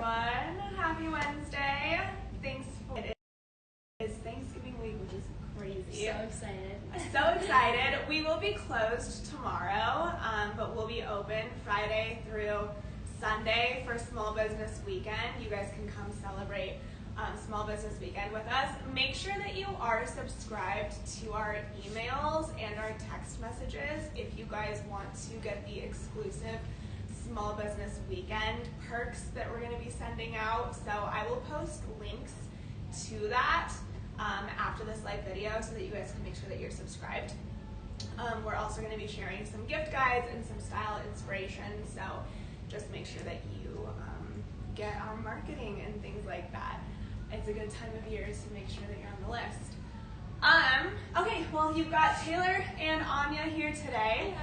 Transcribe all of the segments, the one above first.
everyone. Happy Wednesday. It is Thanksgiving week, which is crazy. So excited. So excited. We will be closed tomorrow, but we'll be open Friday through Sunday for Small Business Weekend. You guys can come celebrate Small Business Weekend with us. Make sure that you are subscribed to our emails and our text messages if you guys want to get the exclusive Small Business Weekend perks that we're going to be sending out. So I will post links to that after this live video so that you guys can make sure that you're subscribed. We're also going to be sharing some gift guides and some style inspiration, so just make sure that you get our marketing and things like that. It's a good time of year to make sure that you're on the list. Okay, well, you've got Taylor and Anya here today.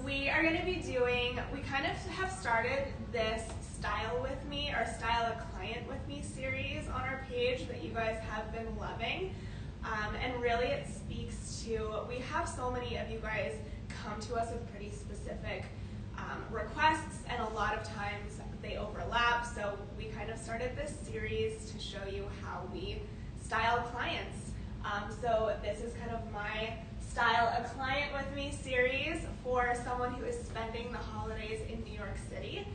We are going to be doing, we kind of have started this Style With Me or Style a Client With Me series on our page that you guys have been loving. And really it speaks to, we have so many of you guys come to us with pretty specific requests, and a lot of times they overlap. So we kind of started this series to show you how we style clients. So this is kind of my Style a Client With Me series for someone who is spending the holidays in New York City.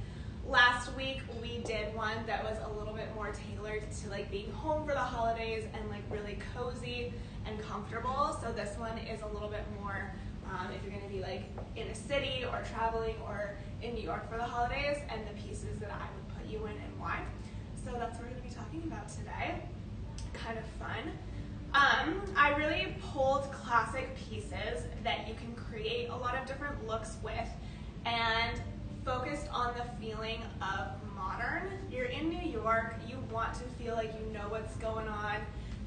Last week we did one that was a little bit more tailored to like being home for the holidays and like really cozy and comfortable. So this one is a little bit more if you're going to be like in a city or traveling or in New York for the holidays, and the pieces that I would put you in and why. So that's what we're going to be talking about today. Kind of fun. I really pulled classic pieces that you can create a lot of different looks with and focused on the feeling of modern. You're in New York, you want to feel like you know what's going on,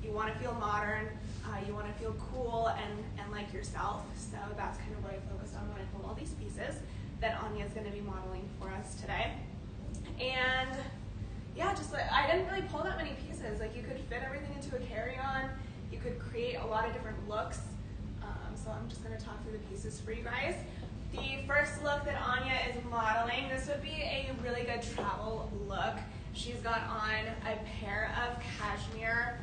you want to feel modern, you want to feel cool and like yourself. So that's kind of what I focused on when I pulled all these pieces that Anya is going to be modeling for us today. And yeah, just like, I didn't really pull that many pieces. Like, you could fit everything into a carry-on. You could create a lot of different looks. So I'm just going to talk through the pieces for you guys. The first look that Anya is modeling, this would be a really good travel look. She's got on a pair of cashmere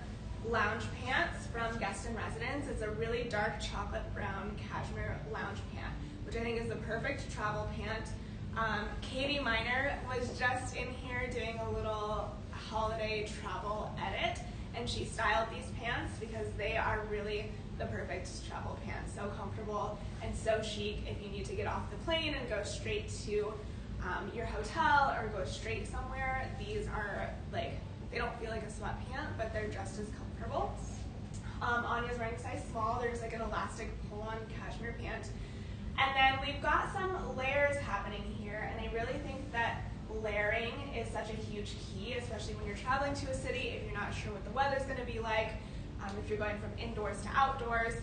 lounge pants from Guest and Residence. It's a really dark chocolate brown cashmere lounge pant, which I think is the perfect travel pant. Katie Miner was just in here doing a little holiday travel edit, and she styled these pants because they are really the perfect travel pants. So comfortable and so chic if you need to get off the plane and go straight to your hotel or go straight somewhere. These are like, they don't feel like a sweatpant, but they're just as comfortable. Anya's wearing size small. There's like an elastic pull-on cashmere pant. And then we've got some layers happening here, and I really think that layering is such a huge key, especially when you're traveling to a city, if you're not sure what the weather's going to be like, if you're going from indoors to outdoors.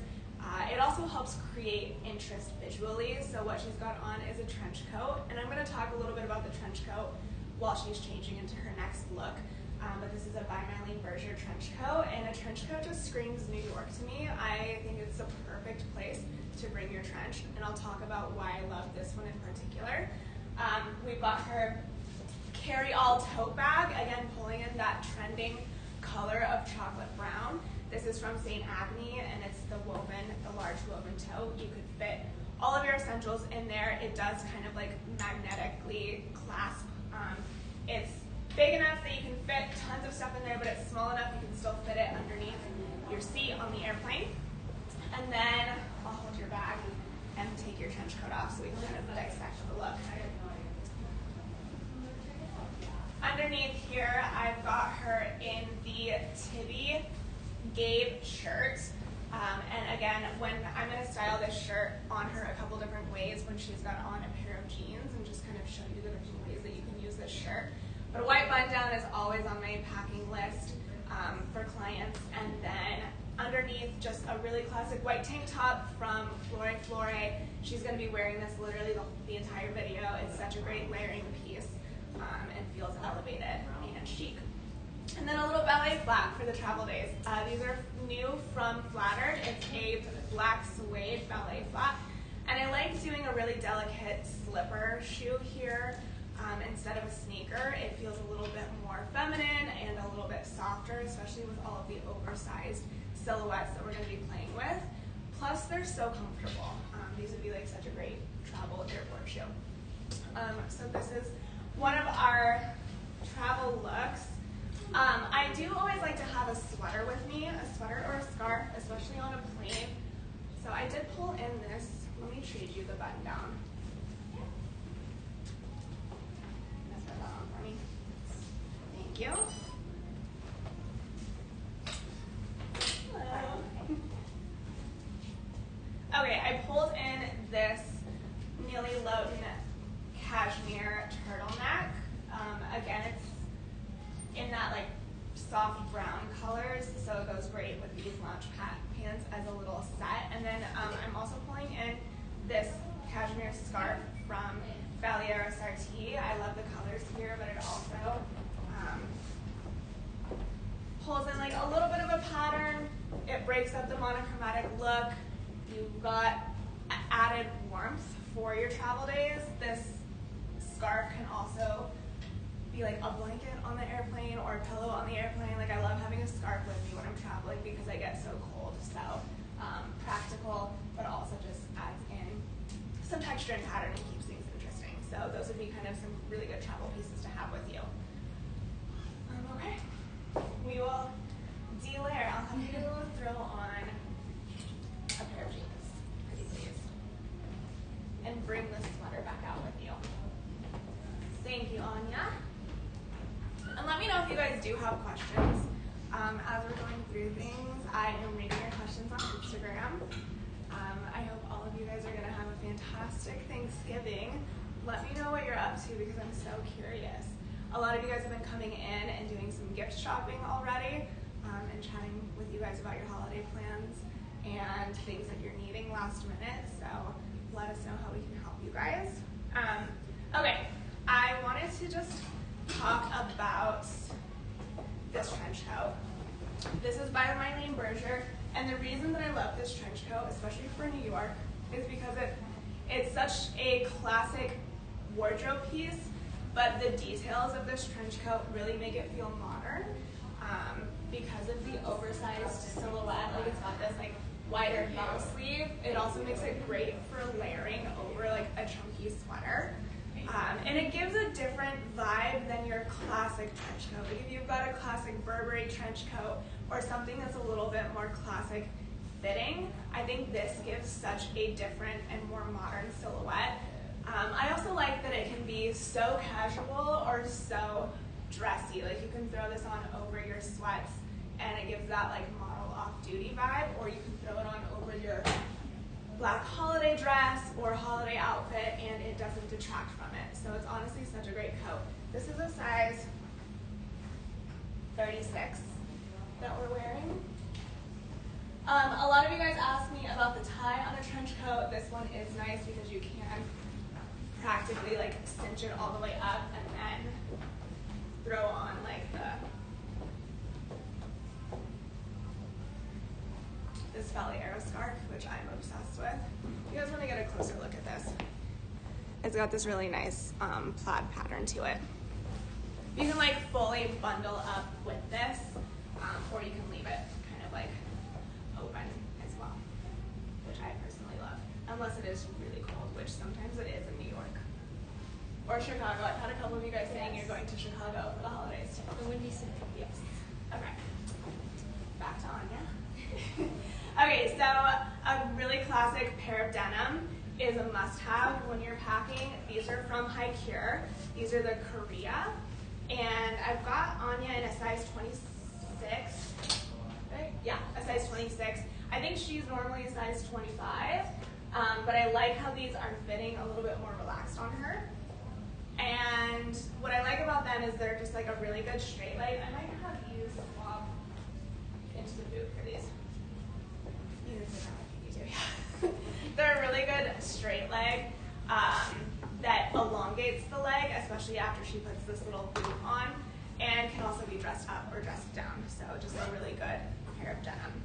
It also helps create interest visually. So what she's got on is a trench coat, and I'm going to talk a little bit about the trench coat while she's changing into her next look. But this is a by Marlene Berger trench coat, and a trench coat just screams New York to me. I think it's the perfect place to bring your trench, and I'll talk about why I love this one in particular. We've got her carry-all tote bag, again pulling in that trending color of chocolate brown. This is from St. Agni, and it's the large woven tote. You could fit all of your essentials in there. It does kind of like magnetically clasp. It's big enough that you can fit tons of stuff in there, but it's small enough you can still fit it underneath your seat on the airplane. And then I'll hold your bag and take your trench coat off so we can kind of dissect the look. Underneath here, I've got her in the Tibby Gabe shirt. And again, when I'm going to style this shirt on her a couple different ways when she's got on a pair of jeans, and just kind of show you the different ways that you can use this shirt. But a white button down is always on my packing list for clients. And then underneath, just a really classic white tank top from Flore Flore. She's going to be wearing this literally the entire video. It's such a great layering piece and feels elevated and chic. And then a little ballet flat for the travel days. These are new from Flattered. It's a black suede ballet flat. And I like doing a really delicate slipper shoe here instead of a sneaker. It feels a little bit more softer, especially with all of the oversized silhouettes that we're going to be playing with. Plus, they're so comfortable. These would be like such a great travel airport shoe. So this is one of our travel looks. I do always like to have a sweater with me, a sweater or a scarf, especially on a plane. So I did pull in this. Let me trade you the button down. Let's put that on for me. Thank you. Hello. Okay, I pulled in this Neely Loton cashmere turtleneck. Again, it's in that like soft brown colors, so it goes great with these lounge pants as a little set. And then I'm also pulling in this cashmere scarf from Valiera Sarti. I love the colors here, but it also pulls in like a little bit of a pattern. It breaks up the monochromatic look. You've got added warmth for your travel days. This scarf can also be like a blanket on the airplane or a pillow on the airplane. Like I love having a scarf with me when I'm traveling because I get so cold. So practical, but also just adds in some texture and pattern and keeps things interesting. So those would be kind of some really good travel pieces to have with you. Okay, we will delayer. I'll have you throw on a pair of jeans, pretty please, and bring the sweater back out with you. Thank you, Anya. And let me know if you guys do have questions. As we're going through things, I am reading your questions on Instagram. I hope all of you guys are going to have a fantastic Thanksgiving. Let me know what you're up to because I'm so curious. A lot of you guys have been coming in and doing some gift shopping already and chatting with you guys about your holiday plans and things that you're needing last minute. So let us know how we can help you guys. Okay, I wanted to just talk about this trench coat. This is by Mylene Berger, and the reason that I love this trench coat, especially for New York, is because it's such a classic wardrobe piece, but the details of this trench coat really make it feel modern because of the oversized silhouette. Like it's got this like wider bell sleeve. It also makes it great for layering over like a chunky sweater. And it gives a different vibe than your classic trench coat. Like if you've got a classic Burberry trench coat or something that's a little bit more classic fitting, I think this gives such a different and more modern silhouette. I also like that it can be so casual or so dressy. Like you can throw this on over your sweats and it gives that like model off-duty vibe, or you can throw it on over your black holiday dress or holiday outfit and it doesn't detract from it. So it's honestly such a great coat. This is a size 36 that we're wearing. A lot of you guys asked me about the tie on a trench coat. This one is nice because you can practically like cinch it all the way up and then throw on like this Valiera scarf, which I'm obsessed with. You guys want to get a closer look at this. It's got this really nice plaid pattern to it. You can like fully bundle up with this, or you can leave it kind of like open as well, which I personally love, unless it is really cold, which sometimes it is in New York. Or Chicago. I've had a couple of you guys saying you're going to Chicago for the holidays. The Windy City. Yes. Okay. Back to Anya. Okay, so a really classic pair of denim is a must-have when you're packing. These are from High-Cure. These are the Korea. And I've got Anya in a size 26. Right? Yeah, a size 26. I think she's normally a size 25. But I like how these are fitting a little bit more relaxed on her. And what I like about them is they're just like a really good straight leg. I might have you swap into the boot for these. You can sit down if you need to. They're a really good straight leg that elongates the leg, especially after she puts this little boot on, and can also be dressed up or dressed down. So just a really good pair of denim.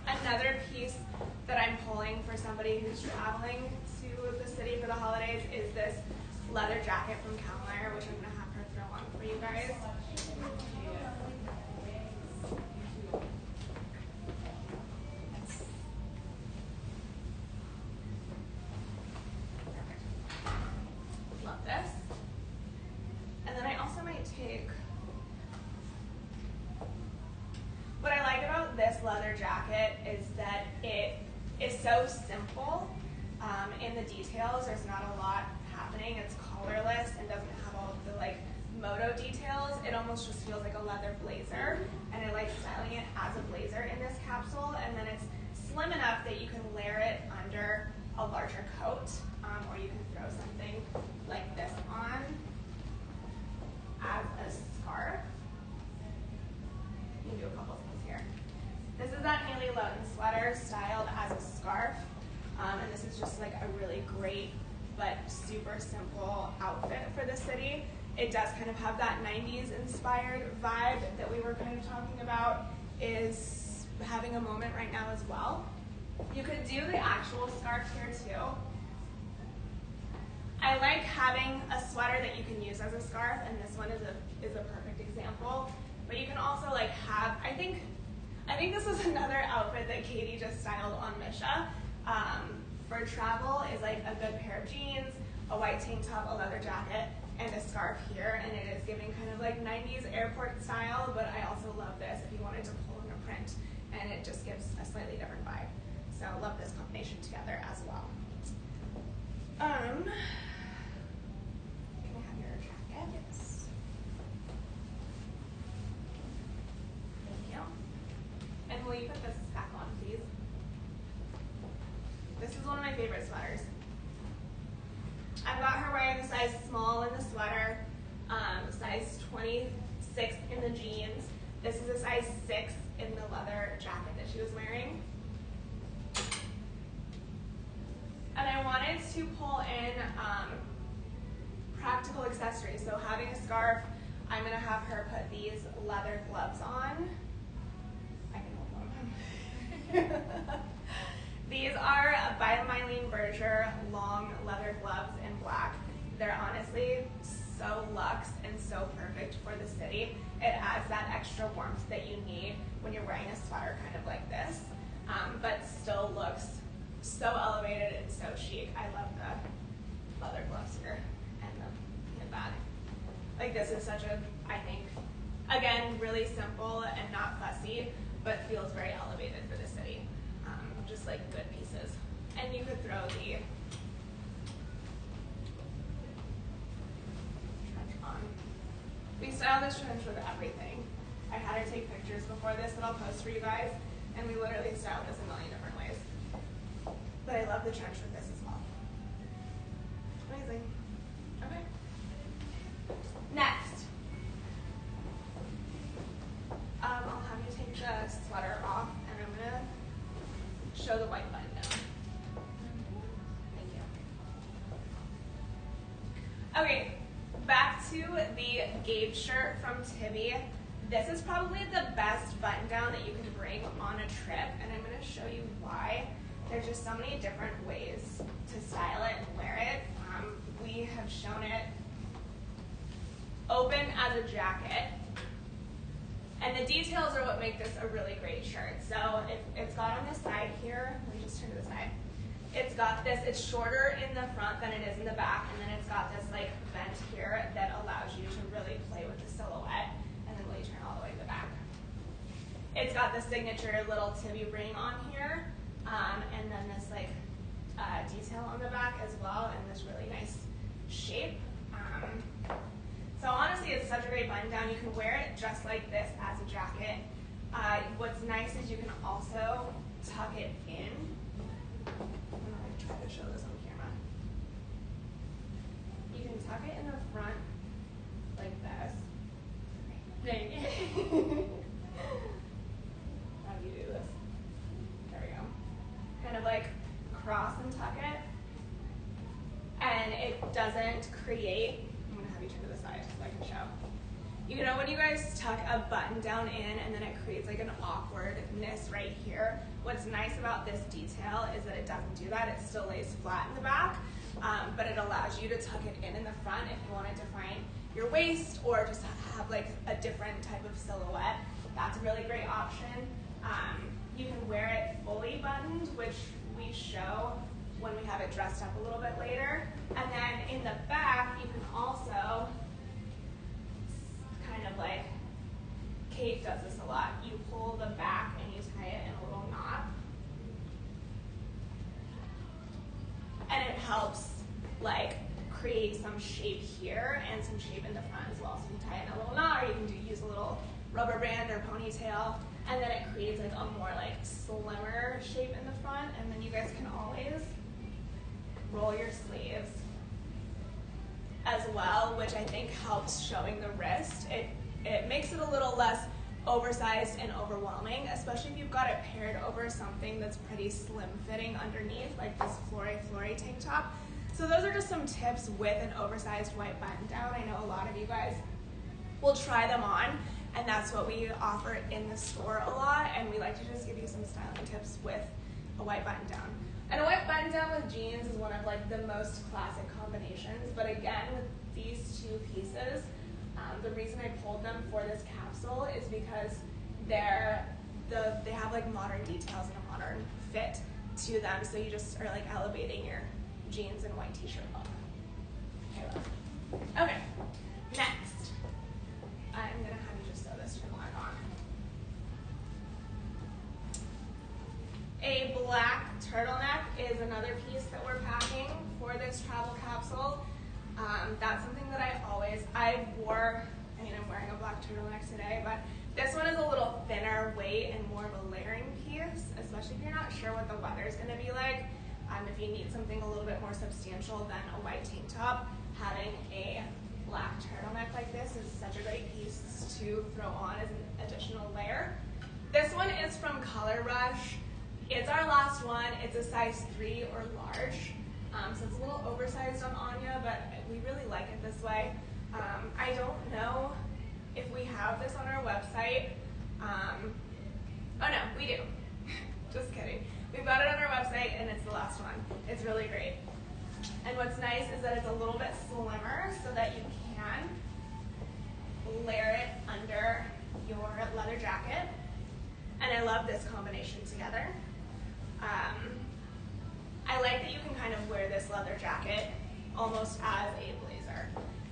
Another piece that I'm pulling for somebody who's traveling to the city for the holidays is this leather jacket from Cavalier, which I'm going to have her on for you guys. Love this. And then I also might take, what I like about this leather jacket is that it is so simple in the details. There's not a lot happening. It's collarless and doesn't have all of the like moto details. It almost just feels like a leather blazer, and I like styling it as a blazer in this capsule. And then it's slim enough that you can layer it under a larger coat, or you can throw something like this on as a scarf. You can do a couple things here. This is that Haley Loton sweater styled as a scarf, and this is just like a really great but super simple outfit for the city. It does kind of have that 90s inspired vibe that we were kind of talking about is having a moment right now as well. You could do the actual scarf here too. I like having a sweater that you can use as a scarf, and this one is a perfect example. But you can also like have, I think this was another outfit that Katie just styled on Misha. For travel is like a good pair of jeans, a white tank top, a leather jacket, and a scarf here, and it is giving kind of like 90s airport style, but I also love this if you wanted to pull in a print, and it just gives a slightly different vibe. So I love this combination together as well. Can I have your jacket? Yes. Thank you. And will you put this back on, please? This is one of my favorite sweaters. I've got her wearing a size small in the sweater, size 26 in the jeans. This is a size 6 in the leather jacket that she was wearing. And I wanted to pull in practical accessories. So having a scarf, I'm going to have her put these leather gloves on. I can hold them. These are by Mylene Berger long leather gloves in black. They're honestly so luxe and so perfect for the city. It adds that extra warmth that you need when you're wearing a sweater kind of like this, but still looks so elevated and so chic. I love the leather gloves here and the bag. Like this is such a, I think, again, really simple and not fussy, but feels very elevated for the city. Just like good pieces. And you could throw the trench on. We style this trench with everything. I had her take pictures before this that I'll post for you guys, and we literally styled this a million different ways. But I love the trench with this as well. Amazing. Okay. Next. I'll have you take the sweater off, and I'm going to show the white button down. Thank you. Okay, back to the Gabe shirt from Tibby. This is probably the best button down that you can bring on a trip, and I'm going to show you why. There's just so many different ways to style it and wear it. We have shown it open as a jacket. And the details are what make this a really great shirt. So it's got on this side here, let me just turn to the side. It's got this, it's shorter in the front than it is in the back, and then it's got this like vent here that allows you to really play with the silhouette, and then will you turn all the way to the back. It's got the signature little Tibby ring on here, and then this like detail on the back as well, and this really nice shape. So honestly, it's such a great button down. You can wear it just like this as a jacket. What's nice is you can also tuck it in. I'm going to try to show this on camera. You can tuck it in the front like this. There you go. How do you do this? There we go. Kind of like cross and tuck it. And it doesn't create, I'm going to have you turn to the side so I can show. You know when you guys tuck a button down in and then it creates like an awkwardness right here? What's nice about this detail is that it doesn't do that. It still lays flat in the back, but it allows you to tuck it in the front if you want to define your waist or just have like a different type of silhouette. That's a really great option. You can wear it fully buttoned, which we show when we have it dressed up a little bit later. And then in the back, you can also kind of like, Kate does this a lot. You pull the back and you tie it in a little knot. And it helps like create some shape here and some shape in the front as well. So you can tie it in a little knot, or you can use a little rubber band or ponytail, and then it creates like a more like slimmer shape in the front. And then you guys can always roll your sleeves as well, which I think helps showing the wrist. It makes it a little less oversized and overwhelming, especially if you've got it paired over something that's pretty slim fitting underneath, like this flory tank top. So those are just some tips with an oversized white button down. I know a lot of you guys will try them on, and that's what we offer in the store a lot, and we like to just give you some styling tips with a white button down. And a white button down with jeans is one of like the most classic combinations, but again, with these two pieces, the reason I pulled them for this capsule is because they have like modern details and a modern fit to them, so you just are like elevating your jeans and white t-shirt look. Okay, next, I'm gonna have you just sew this turtleneck on. A black turtleneck is another piece that we're packing for this travel capsule. That's something that I'm wearing a black turtleneck today, but this one is a little thinner weight and more of a layering piece, especially if you're not sure what the weather's gonna be like. If you need something a little bit more substantial than a white tank top, having a black turtleneck like this is such a great piece to throw on as an additional layer. This one is from Color Rush. It's our last one. It's a size 3 or large. So it's a little oversized on Anya, but we really like it this way. I don't know if we have this on our website. Oh no, we do. Just kidding. We've got it on our website, and it's the last one. It's really great. And what's nice is that it's a little bit slimmer so that you can layer it under your leather jacket. And I love this combination together. I like that you can kind of wear this leather jacket almost as a blazer.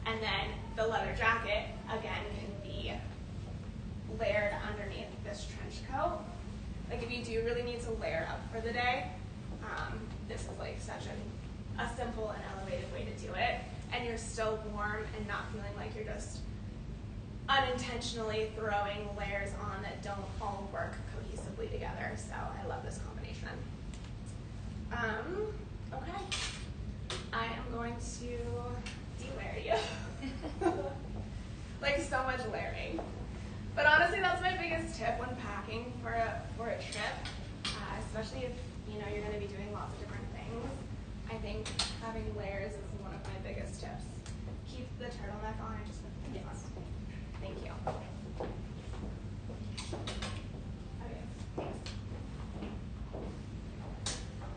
And then the leather jacket, again, can be layered underneath this trench coat. Like if you do really need to layer up for the day, this is like such a simple and elevated way to do it. And you're still warm and not feeling like you're just unintentionally throwing layers on that don't all work cohesively together. So I love this combination. Okay, I am going to de-layer you. Like so much layering. But honestly, that's my biggest tip when packing for a trip, especially if you're going to be doing lots of different things. I think having layers is one of my biggest tips. Keep the turtleneck on and just put the things on. Thank you.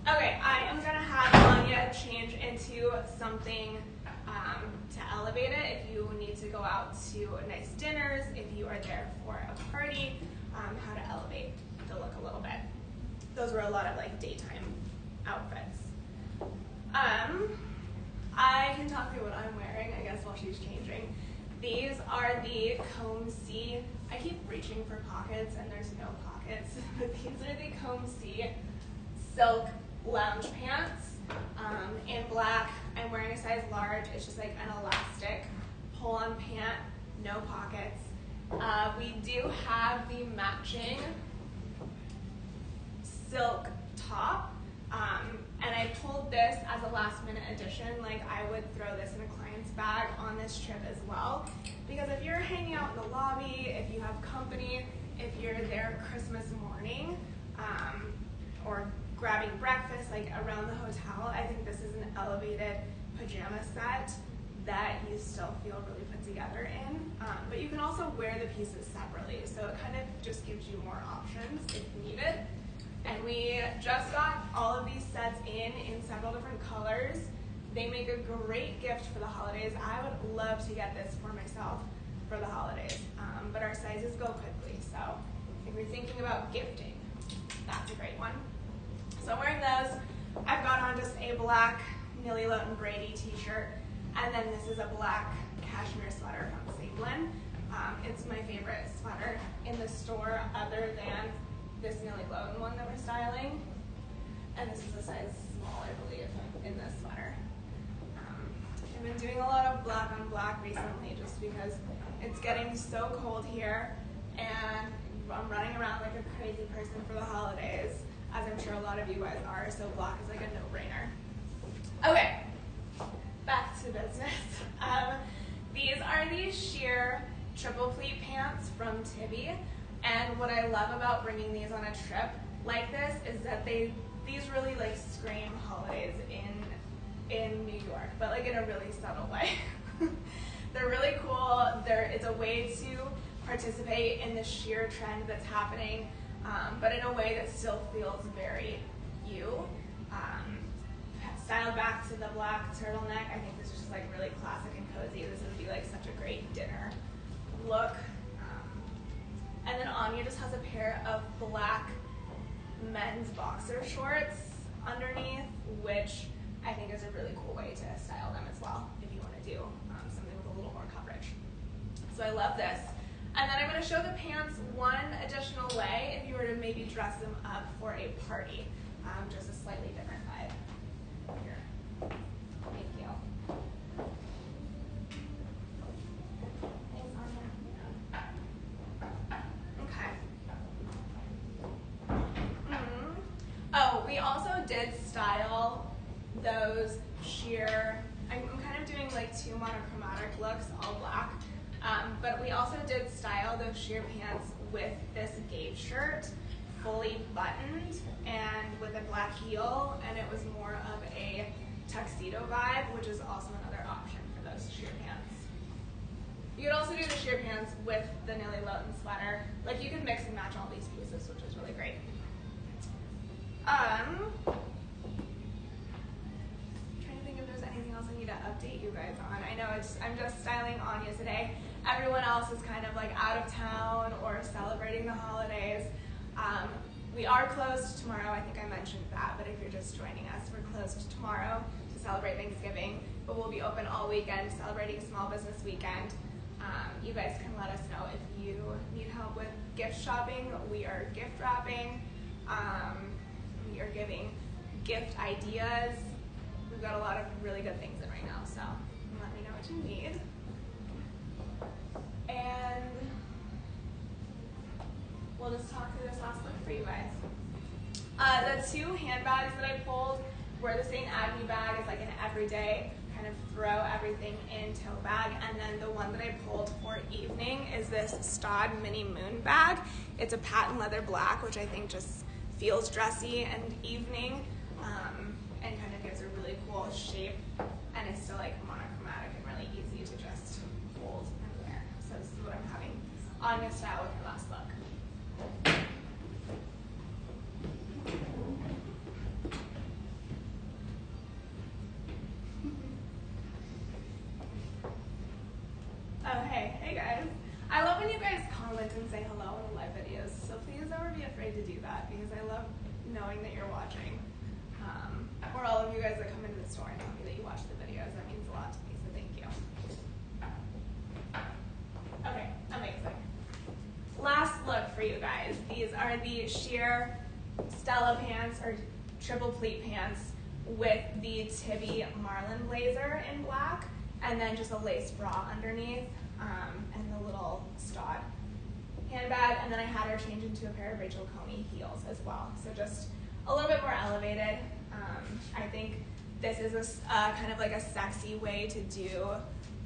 Okay, I am going to have Anya change into something to elevate it. If you need to go out to nice dinners, if you are there for a party, how to elevate the look a little bit. Those were a lot of like daytime outfits. I can talk through what I'm wearing, I guess, while she's changing. These are the Comb C. I keep reaching for pockets and there's no pockets, but these are the Comb C silk lounge pants in black. I'm wearing a size large. It's just like an elastic pull-on pant, no pockets. We do have the matching silk top, and I pulled this as a last-minute addition. Like I would throw this in a client's bag on this trip as well, because if you're hanging out in the lobby, if you have company, if you're there Christmas morning, or grabbing breakfast like around the hotel, I think this is an elevated pajama set that you still feel really put together in. But you can also wear the pieces separately, so it kind of just gives you more options if needed. And we just got all of these sets in several different colors. They make a great gift for the holidays. I would love to get this for myself for the holidays, but our sizes go quickly, so if you're thinking about gifting, that's a great one. So I'm wearing those. I've got on just a black Nilly Loughton Brady t-shirt, and then this is a black cashmere sweater from Sablin. It's my favorite sweater in the store other than this Nilly Loughton one that we're styling. And this is a size small, I believe, in this sweater. I've been doing a lot of black on black recently just because it's getting so cold here and I'm running around like a crazy person for the holidays, as I'm sure a lot of you guys are, so black is like a no-brainer. Okay, back to business. These are the sheer triple pleat pants from Tibby, and what I love about bringing these on a trip like this is that these really like scream holidays in New York, but like in a really subtle way. They're really cool. It's a way to participate in the sheer trend that's happening, but in a way that still feels very you. Styled back to the black turtleneck, I think this is just like really classic and cozy. This would be like such a great dinner look. And then Anya just has a pair of black men's boxer shorts underneath, which I think is a really cool way to style them as well if you want to do something with a little more coverage. So I love this. And then I'm going to show the pants one additional way if you were to maybe dress them up for a party, just a slightly different vibe. Here. Thank you. Thanks, Anya. Okay. Oh, we also did style those sheer, I'm kind of doing like two monochromatic looks, all black, but we also did style those sheer pants with this gauge shirt, fully buttoned and with a black heel, and it was more of a tuxedo vibe, which is also another option for those sheer pants. You could also do the sheer pants with the Nilly Loughton sweater. Like you could mix and match all these pieces, which is really great. Trying to think if there's anything else I need to update you guys on. I know I'm just styling Anya today. Everyone else is kind of like out of town or celebrating the holidays. We are closed tomorrow. I think I mentioned that, but if you're just joining us, we're closed tomorrow to celebrate Thanksgiving, but we'll be open all weekend celebrating Small Business Weekend. You guys can let us know if you need help with gift shopping. We are gift wrapping. We are giving gift ideas. We've got a lot of really good things in right now, so let me know what you need. And we'll just talk through this last look for you guys. The two handbags that I pulled were the St. Agnew bag. It's like an everyday kind of throw everything in tote bag, and then the one that I pulled for evening is this Stod Mini Moon bag. It's a patent leather black, which I think just feels dressy and evening, and kind of gives a really cool shape, and it's still like monochromatic and really easy to just hold and wear. So this is what I'm having Anya style with her last look. Oh, hey guys. I love when you guys comment and say hello in the live videos, so please never be afraid to do that because I love knowing that you're watching. Or all of you guys that come into the store and tell me that you watch the videos. That means a lot to me, so thank you. Okay, amazing. Last look for you guys. These are the sheer Stella pants or triple pleat pants with the Tibby Marlin blazer in black, and then just a lace bra underneath, and the little Stod handbag, and then I had her change into a pair of Rachel Comey heels as well. So just a little bit more elevated. I think this is a kind of like a sexy way to do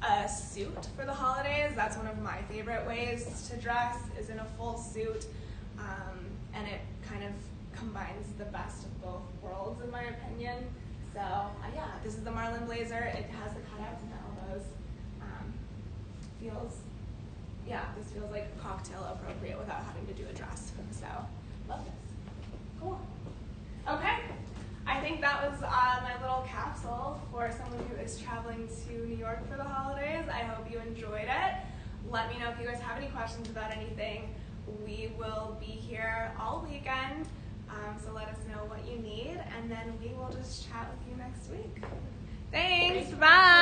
a suit for the holidays. That's one of my favorite ways to dress, is in a full suit, and it kind of combines the best of both worlds in my opinion. So yeah, this is the Marlin blazer. It has the cutouts and the elbows. This feels like cocktail appropriate without having to do a dress. So love this. Cool. Okay, I think think that was my little capsule for someone who is traveling to New York for the holidays. I hope you enjoyed it. Let me know if you guys have any questions about anything. We will be here all weekend, so let us know what you need, and then we will just chat with you next week. Thanks. Bye.